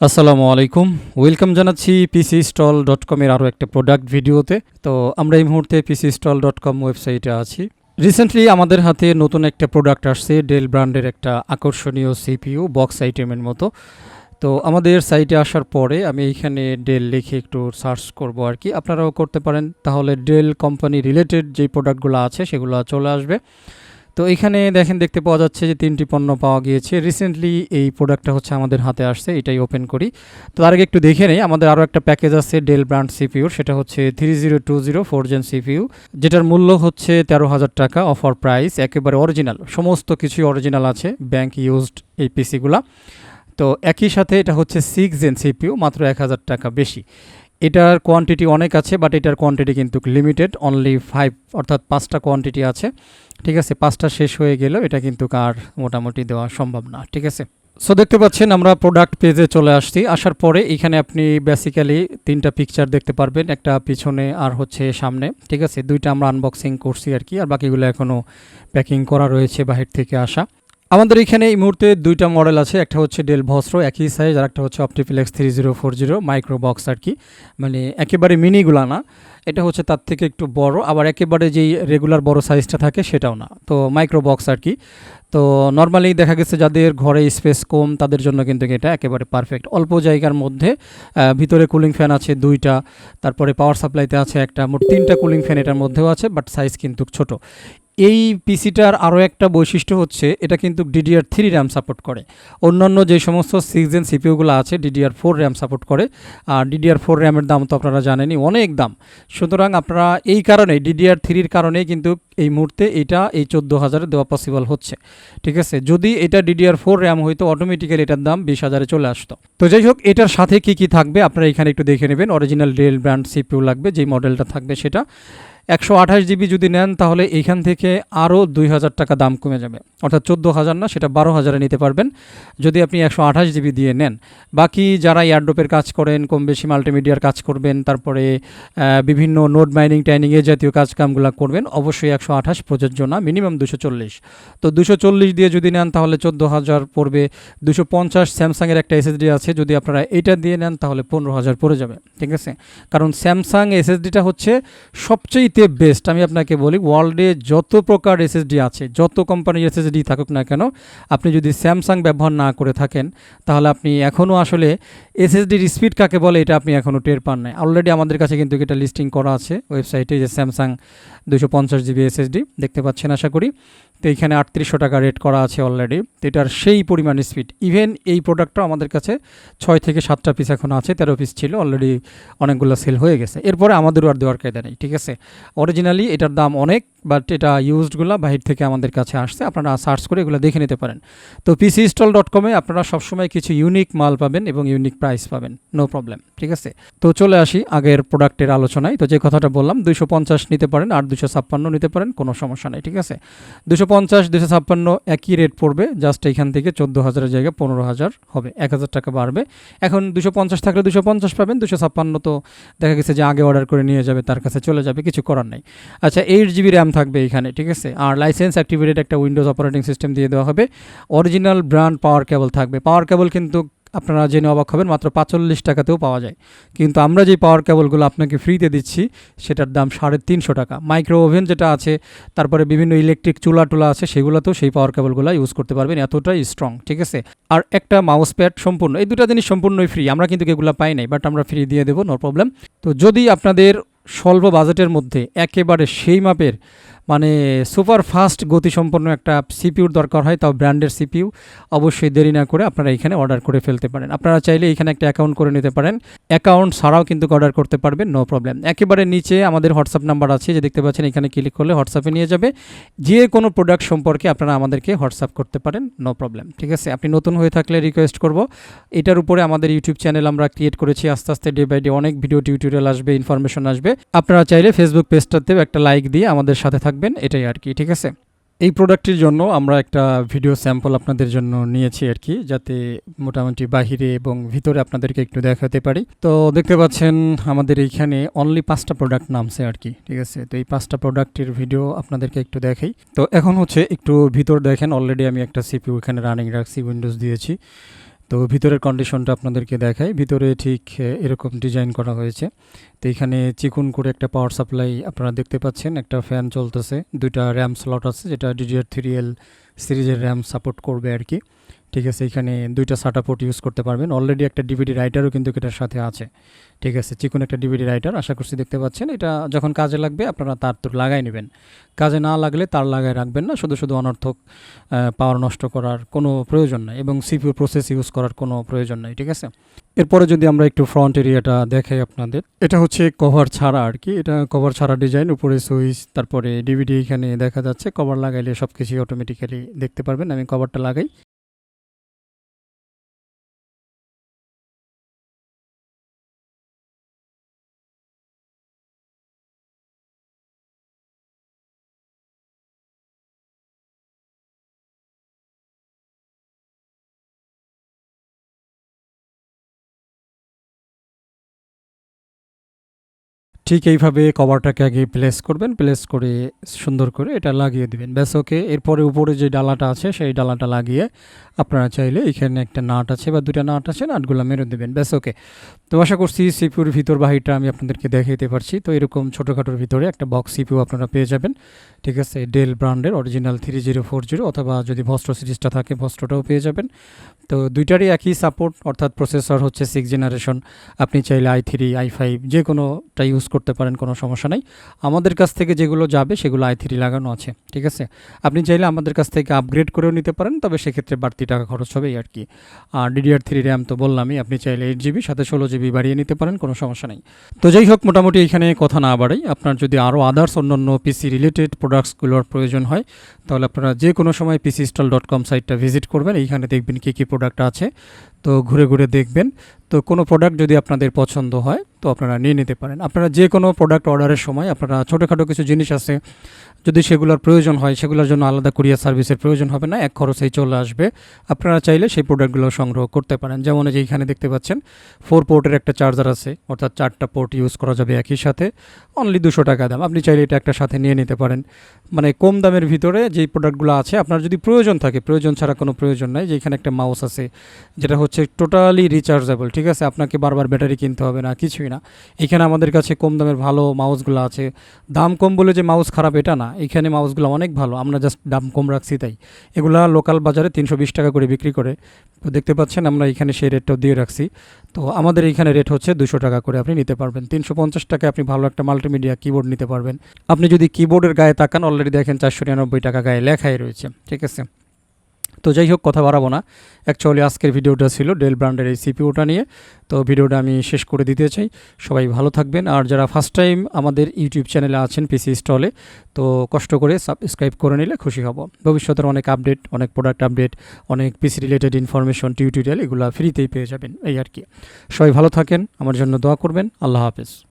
আসসালামু আলাইকুম, ওয়েলকাম জানাচ্ছি PCStall.com এর আরও একটা প্রোডাক্ট ভিডিওতে। তো আমরা এই মুহূর্তে PCStall.com ওয়েবসাইটে আছি। রিসেন্টলি আমাদের হাতে নতুন একটা প্রোডাক্ট আসছে, ডেল ব্র্যান্ডের একটা আকর্ষণীয় সিপিইউ বক্স আইটেমের মতো। তো আমাদের সাইটে আসার পরে আমি এইখানে ডেল লিখে একটু সার্চ করব আর কি, আপনারাও করতে পারেন, তাহলে ডেল কোম্পানি রিলেটেড যেই প্রোডাক্টগুলো আছে সেগুলো চলে আসবে। তো এখানে দেখতে পাওয়া যাচ্ছে যে 3টি পণ্য পাওয়া গিয়েছে। রিসেন্টলি এই প্রোডাক্টটা হচ্ছে আমাদের হাতে আসছে, এটাই ওপেন করি। তো তার আগে একটু দেখে নেই, আমাদের আরও একটা প্যাকেজ আছে ডেল ব্র্যান্ড সিপিইউর, সেটা হচ্ছে 3020 4 জেন সিপিইউ, যেটার মূল্য হচ্ছে 13,000 টাকা, অফার প্রাইস, একেবারে অরিজিনাল, সমস্ত কিছুই অরিজিনাল আছে, ব্যাংক ইউজড এই পিসিগুলা। তো একই সাথে এটা হচ্ছে 6 জেন সিপিইউ, মাত্র 1,000 টাকা বেশি। এটার কোয়ান্টিটি অনেক আছে, বাট এটার কোয়ান্টিটি কিন্তু লিমিটেড, অনলি 5, অর্থাৎ 5টা কোয়ান্টিটি আছে। ঠিক আছে, 5টা শেষ হয়ে গেলেও এটা কিন্তু আর মোটামুটি দেওয়া সম্ভব না। ঠিক আছে, সো দেখতে পাচ্ছেন আমরা প্রোডাক্ট পেজে চলে আসছি। আসার পরে এখানে আপনি বেসিক্যালি 3টা পিকচার দেখতে পারবেন, একটা পিছনে আর হচ্ছে সামনে। ঠিক আছে, 2টা আমরা আনবক্সিং করছি আর কি, আর বাকিগুলো এখনও প্যাকিং করা রয়েছে বাহির থেকে আসা। আমাদের এখানে এই মুহূর্তে 2টা মডেল আছে, একটা হচ্ছে ডেল ভস্রো একই সাইজ, আর একটা হচ্ছে অপটিফিলেক্স 3040 মাইক্রো বক্স আর কি, মানে একেবারে মিনিগুলা না, এটা হচ্ছে তার থেকে একটু বড়, আবার একেবারে যেই রেগুলার বড় সাইজটা থাকে সেটাও না, তো মাইক্রো বক্স আর কি। তো নর্মালি দেখা গেছে যাদের ঘরে স্পেস কম তাদের জন্য কিন্তু এটা একেবারে পারফেক্ট, অল্প জায়গার মধ্যে। ভিতরে কুলিং ফ্যান আছে 2টা, তারপরে পাওয়ার সাপ্লাইতে আছে একটা, মোট 3টা কুলিং ফ্যান এটার মধ্যেও আছে, বাট সাইজ কিন্তু ছোট। এই পিসিটার আরও একটা বৈশিষ্ট্য হচ্ছে এটা কিন্তু DDR3 র্যাম সাপোর্ট করে। অন্যান্য যে সমস্ত 6 জেন সিপিইউগুলো আছে DDR4 র্যাম সাপোর্ট করে, আর DDR4 র্যামের দাম তো আপনারা জানেনই, অনেক দাম। সুতরাং আপনারা এই কারণে DDR3-র কারণেই কিন্তু এই মুহূর্তে এটা এই 14,000-এ দেওয়া পসিবল হচ্ছে। ঠিক আছে, যদি এটা DDR4 র্যাম হইতো অটোমেটিক্যালি এটার দাম 20,000-এ চলে আসতো। তো যাই হোক, এটার সাথে কি কি থাকবে আপনারা এখানে একটু দেখে নেবেন। অরিজিনাল ডেল ব্র্যান্ড সিপিইউ লাগবে, যেই মডেলটা থাকবে সেটা। 128 জিবি যদি নেন তাহলে এইখান থেকে আরও 2,000 টাকা দাম কমে যাবে, অর্থাৎ 14,000 না, সেটা 12,000-এ নিতে পারবেন যদি আপনি 128 জিবি দিয়ে নেন। বাকি যারা এয়ারড্রপের কাজ করেন, কম বেশি মাল্টিমিডিয়ার কাজ করবেন, তারপরে বিভিন্ন নোড মাইনিং টাইনিং এ জাতীয় কাজকামগুলো করবেন, অবশ্যই 128 প্রযোজ্য না, মিনিমাম 240। তো 240 দিয়ে যদি নেন তাহলে 14,000 পড়বে। 250 স্যামসাংয়ের একটা এসএসডি আছে, যদি আপনারা এটা দিয়ে নেন তাহলে 15,000 পড়ে যাবে। ঠিক আছে, কারণ স্যামসাং এসএসডিটা হচ্ছে সবচেয়ে বেস্ট। আমি আপনাকে বলি, ওয়ার্ল্ডে যত প্রকার এসএসডি আছে, যত কোম্পানির এসএসডি থাকুক না কেন, আপনি যদি স্যামসাং ব্যবহার না করে থাকেন তাহলে আপনি এখনও আসলে এসএসডির স্পিড কাকে বলে এটা আপনি এখনও টের পান নাই। অলরেডি আমাদের কাছে কিন্তু এটা লিস্টিং করা আছে ওয়েবসাইটে, যে স্যামসাং 250 জিবি এসএসডি দেখতে পাচ্ছেন আশা করি। তো এইখানে 3800 টাকা রেট করা আছে অলরেডি, তো এটার সেই পরিমাণ স্পিড। ইভেন এই প্রোডাক্টটা আমাদের কাছে 6 থেকে 7টা পিস এখন আছে, 13 পিস ছিল অলরেডি, অনেকগুলো সেল হয়ে গেছে। এরপরে আমাদেরও আর দেওয়ার কায়দা নেই। ঠিক আছে, অরিজিনালি এটার দাম অনেক, বাট এটা ইউজডগুলো বাহির থেকে আমাদের কাছে আসছে, আপনারা সার্চ করে এগুলো দেখে নিতে পারেন। তো PCStall.com-এ আপনারা সবসময় কিছু ইউনিক মাল পাবেন এবং ইউনিক প্রাইস পাবেন, নো প্রবলেম। ঠিক আছে, তো চলে আসি আগের প্রোডাক্টের আলোচনায়। তো যে কথাটা বললাম, 250 নিতে পারেন আর 256 নিতে পারেন, কোনো সমস্যা নেই। ঠিক আছে, 250 256 একই রেট পড়বে, জাস্ট এখান থেকে 14,000-এর জায়গায় 15,000 হবে, 1,000 টাকা বাড়বে। এখন 250 থাকলে 250 পাবেন, 256 তো দেখা গেছে যে আগে অর্ডার করে নিয়ে যাবে, তার কাছে চলে যাবে, কিছু করার নাই। আচ্ছা, 8 জিবি র্যাম থাকবে এখানে। ঠিক আছে, আর লাইসেন্স অ্যাক্টিভেটেড একটা উইন্ডোজ অপারেটিং সিস্টেম দিয়ে দেওয়া হবে। অরিজিনাল ব্র্যান্ড পাওয়ার কেবল থাকবে। পাওয়ার কেবল কিন্তু আপনারা জেনে অবাক হবেন, মাত্র 45 টাকাতেও পাওয়া যায়। কিন্তু আমরা যে পাওয়ার কেবলগুলো আপনাকে ফ্রিতে দিচ্ছি সেটার দাম 350 টাকা। মাইক্রো ওভেন যেটা আছে, তারপরে বিভিন্ন ইলেকট্রিক চুলা টুলা আছে, সেগুলোতেও সেই পাওয়ার কেবলগুলো ইউজ করতে পারবেন, এতটাই স্ট্রং। ঠিক আছে, আর একটা মাউস প্যাড সম্পূর্ণ, এই দুটো জিনিস সম্পূর্ণই ফ্রি। আমরা কিন্তু এগুলো পাই নাই, বাট আমরা ফ্রি দিয়ে দেবো, নো প্রবলেম। তো যদি আপনাদের স্বল্প বাজেটের মধ্যে একেবারে সেই মাপের মানে সুপার ফাস্ট গতিসম্পন্ন একটা সিপিইউর দরকার হয়, তাও ব্র্যান্ডের সিপিইউ, অবশ্যই দেরি না করে আপনারা এখানে অর্ডার করে ফেলতে পারেন। আপনারা চাইলে এখানে একটা অ্যাকাউন্ট করে নিতে পারেন, অ্যাকাউন্ট ছাড়াও কিন্তু অর্ডার করতে পারবেন, নো প্রবলেম। একেবারে নিচে আমাদের হোয়াটসঅ্যাপ নাম্বার আছে, যে দেখতে পাচ্ছেন, এখানে ক্লিক করলে হোয়াটসঅ্যাপে নিয়ে যাবে। যে কোনো প্রোডাক্ট সম্পর্কে আপনারা আমাদেরকে হোয়াটসঅ্যাপ করতে পারেন, নো প্রবলেম। ঠিক আছে, আপনি নতুন হয়ে থাকলে রিকোয়েস্ট করব, এটার উপরে আমাদের ইউটিউব চ্যানেল আমরা ক্রিয়েট করেছি, আস্তে আস্তে ডে বাই ডে অনেক ভিডিও টিউটোরিয়াল আসবে, ইনফরমেশন আসবে। আপনারা চাইলে ফেসবুক পেজটাতেও একটা লাইক দিয়ে আমাদের সাথে থাকবেন, এটাই আর কি। ঠিক আছে, এই প্রোডাক্টটির জন্য আমরা একটা ভিডিও স্যাম্পল আপনাদের জন্য নিয়েছি আর কি, যাতে মোটামুটি বাহিরে এবং ভিতরে আপনাদেরকে একটু দেখাতে পারি। তো দেখতে পাচ্ছেন আমাদের এইখানে অনলি 5টা প্রোডাক্ট নামছে আর কি। ঠিক আছে, তো এই 5টা প্রোডাক্টের ভিডিও আপনাদেরকে একটু দেখাই। তো এখন হচ্ছে একটু ভিতর দেখেন, অলরেডি আমি একটা সিপিইউ এখানে রানিং রাখছি, উইন্ডোজ দিয়েছি। তো তো ভিতরের কন্ডিশনটা আপনাদেরকে দেখাই। ভিতরে ঠিক এরকম ডিজাইন করা হয়েছে। তো এখানে চিকন করে একটা পাওয়ার সাপ্লাই আপনারা দেখতে পাচ্ছেন, একটা ফ্যান চলতেছে, দুইটা র্যাম স্লট আছে যেটা DDR3L সিরিজের র্যাম সাপোর্ট করবে আর কি। ঠিক আছে, এখানে দুইটা SATA পোর্ট ইউজ করতে পারবেন। অলরেডি একটা ডিভিডি রাইটারও কিন্তু এটার সাথে আছে। ঠিক আছে, চিকন একটা ডিভিডি রাইটার আশা করছি দেখতে পাচ্ছেন। এটা যখন কাজে লাগবে আপনারা তার তো লাগাই নেবেন, কাজে না লাগলে তার লাগাই রাখবেন না। শুধু শুধু অনর্থক পাওয়ার নষ্ট করার কোনো প্রয়োজন নাই এবং CPU প্রসেস ইউজ করার কোনো প্রয়োজন নাই। ঠিক আছে, এরপরে যদি আমরা একটু ফ্রন্ট এরিয়াটা দেখাই আপনাদের, এটা হচ্ছে কভার ছাড়া আর কি। এটা কভার ছাড়া ডিজাইন, উপরে সুইচ, তারপরে ডিভিডি এখানে দেখা যাচ্ছে। কভার লাগাইলে সব কিছুই অটোমেটিক্যালি দেখতে পারবেন। আমি কভারটা লাগাই। ঠিক এইভাবে কভারটাকে আগে প্লেস করবেন, প্লেস করে সুন্দর করে এটা লাগিয়ে দিবেন, ব্যাস ওকে। এরপরে উপরে যে ডালাটা আছে সেই ডালাটা লাগিয়ে আপনারা চাইলে এখানে একটা নাট আছে বা দুটা নাট আছে, নাটগুলো মেরে দেবেন, ব্যাস ওকে। তো আশা করছি সিপিউর ভিতর বাহিরটা আমি আপনাদেরকে দেখাইতে পারছি। তো এরকম ছোটোখাটোর ভিতরে একটা বক্স সিপিউ আপনারা পেয়ে যাবেন। ঠিক আছে, ডেল ব্র্যান্ডের অরিজিনাল 3040 অথবা যদি ভস্ট্র সিরিজটা থাকে ভস্ট্রটাও পেয়ে যাবেন। তো দুইটারই একই সাপোর্ট, অর্থাৎ প্রসেসর হচ্ছে 6th জেনারেশন। আপনি চাইলে i3 i5 যে কোনোটা ইউজ করতে পারেন, কোনো সমস্যা নাই। আমাদের কাছ থেকে যেগুলো যাবে সেগুলো i3 লাগানো আছে। ঠিক আছে, আপনি চাইলে আমাদের কাছ থেকে আপগ্রেড করেও নিতে পারেন, তবে সেক্ষেত্রে বাড়তি টাকা খরচ হবে আর কি। আর DDR3 র্যাম তো বললামই, আপনি চাইলে 8GB সাথে 16GB বাড়িয়ে নিতে পারেন, কোনো সমস্যা নেই। তো যাই হোক, মোটামুটি এখানে কথা না বাড়াই, আপনার যদি আরও আদার্স অন্যান্য পিসি রিলেটেড প্রোডাক্টসগুলোর প্রয়োজন হয় তাহলে আপনারা যে কোনো সময় PCstall.com সাইটটা ভিজিট করবেন। এইখানে দেখবেন কী কী প্রোডাক্ট আছে, তো ঘুরে ঘুরে দেখবেন। তো কোনো প্রোডাক্ট যদি আপনাদের পছন্দ হয় তো আপনারা নিয়ে নিতে পারেন। আপনারা যে কোনো প্রোডাক্ট অর্ডারের সময় আপনারা ছোটোখাটো কিছু জিনিস আছে, যদি সেগুলোর প্রয়োজন হয় সেগুলোর জন্য আলাদা কুরিয়ার সার্ভিসের প্রয়োজন হবে না, এক খরচেই চলে আসবে। আপনারা চাইলে সেই প্রোডাক্টগুলো সংগ্রহ করতে পারেন। যেমন যে এইখানে দেখতে পাচ্ছেন 4 পোর্টের একটা চার্জার আছে, অর্থাৎ 4টা পোর্ট ইউজ করা যাবে একই সাথে, অনলি 200 টাকা দাম। আপনি চাইলে এটা একটা সাথে নিয়ে নিতে পারেন। মানে কম দামের ভিতরে যেই প্রোডাক্টগুলো আছে আপনার যদি প্রয়োজন থাকে, প্রয়োজন ছাড়া কোনো প্রয়োজন নাই। যে এখানে একটা মাউস আছে যেটা হচ্ছে টোটালি রিচার্জেবল। ঠিক আছে, আপনাকে বারবার ব্যাটারি কিনতে হবে না, কিছুই না। এখানে আমাদের কাছে কম দামের ভালো মাউসগুলো আছে। দাম কম বলে যে মাউস খারাপ এটা না, এখানে মাউসগুলো অনেক ভালো, আমরা জাস্ট দাম কম রাখছি তাই। এগুলা লোকাল বাজারে 320 টাকা করে বিক্রি করে। তো দেখতে পাচ্ছেন আমরা এখানে সেই রেটটাও দিয়ে রাখছি। তো আমাদের এইখানে রেট হচ্ছে 200 টাকা করে আপনি নিতে পারবেন। 350 টাকায় আপনি ভালো একটা মাল্টিমিডিয়া কিবোর্ড নিতে পারবেন। আপনি যদি কিবোর্ডের গায়ে তাকান অলরেডি দেখেন 499 টাকা গায়ে লেখাই রয়েছে। ঠিক আছে, তো যাই হোক কথা বাড়াবো না। অ্যাকচুয়ালি আজকের ভিডিওটা ছিল ডেল ব্র্যান্ডের এই সিপিউটা নিয়ে। তো ভিডিওটা আমি শেষ করে দিতে চাই। সবাই ভালো থাকবেন। আর যারা ফার্স্ট টাইম আমাদের ইউটিউব চ্যানেলে আছেন পিসি স্টলে, তো কষ্ট করে সাবস্ক্রাইব করে নিলে খুশি হব। ভবিষ্যতের অনেক আপডেট, অনেক প্রোডাক্ট আপডেট, অনেক পিসি রিলেটেড ইনফরমেশন, টিউটোরিয়াল এগুলো ফ্রিতেই পেয়ে যাবেন, এই আর কি। সবাই ভালো থাকেন, আমার জন্য দোয়া করবেন। আল্লাহ হাফেজ।